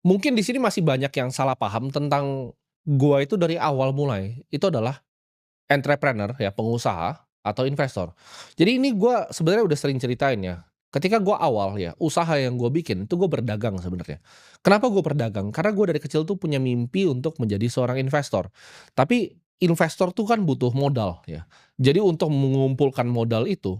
Mungkin di sini masih banyak yang salah paham tentang gua itu dari awal mulai, itu adalah entrepreneur ya, pengusaha atau investor. Jadi ini gua sebenarnya udah sering ceritain ya, ketika gua awal ya, usaha yang gua bikin itu gua berdagang sebenarnya. Kenapa gua berdagang? Karena gua dari kecil tuh punya mimpi untuk menjadi seorang investor. Tapi investor tuh kan butuh modal ya. Jadi untuk mengumpulkan modal itu,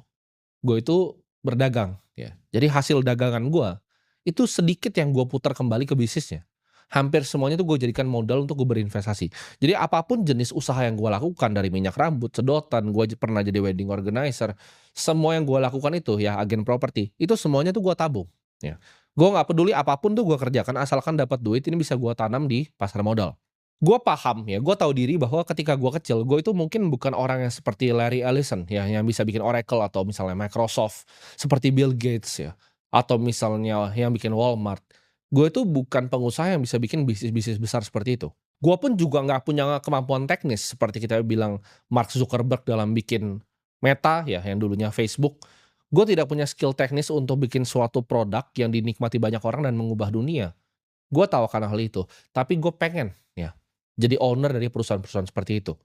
gue itu berdagang ya. Jadi hasil dagangan gua, itu sedikit yang gue putar kembali ke bisnisnya. Hampir semuanya tuh gue jadikan modal untuk gue berinvestasi. Jadi apapun jenis usaha yang gue lakukan dari minyak rambut, sedotan, gue pernah jadi wedding organizer, semua yang gue lakukan itu ya agen properti, itu semuanya tuh gue tabung, ya. Gue nggak peduli apapun tuh gue kerjakan asalkan dapat duit ini bisa gue tanam di pasar modal. Gue paham ya, gue tahu diri bahwa ketika gue kecil, gue itu mungkin bukan orang yang seperti Larry Ellison ya, yang bisa bikin Oracle atau misalnya Microsoft, seperti Bill Gates ya, atau misalnya yang bikin Walmart. Gue itu bukan pengusaha yang bisa bikin bisnis-bisnis besar seperti itu. Gue pun juga nggak punya kemampuan teknis seperti kita bilang Mark Zuckerberg dalam bikin Meta ya, yang dulunya Facebook. Gue tidak punya skill teknis untuk bikin suatu produk yang dinikmati banyak orang dan mengubah dunia. Gue tahu akan hal itu, tapi gue pengen ya, jadi owner dari perusahaan-perusahaan seperti itu.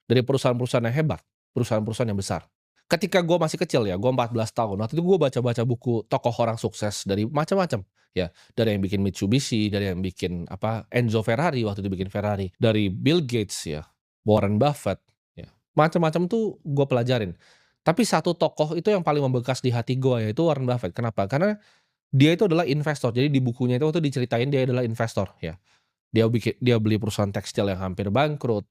Dari perusahaan-perusahaan yang hebat, perusahaan-perusahaan yang besar. Ketika gue masih kecil ya, gue 14 tahun, waktu itu gue baca-baca buku tokoh orang sukses dari macam-macam, ya. Dari yang bikin Mitsubishi, dari yang bikin apa, Enzo Ferrari, waktu itu bikin Ferrari, dari Bill Gates ya, Warren Buffett, ya. Macam-macam tuh gue pelajarin. Tapi satu tokoh itu yang paling membekas di hati gue, yaitu Warren Buffett. Kenapa? Karena dia itu adalah investor. Jadi di bukunya itu waktu diceritain dia adalah investor ya. Dia beli perusahaan tekstil yang hampir bangkrut,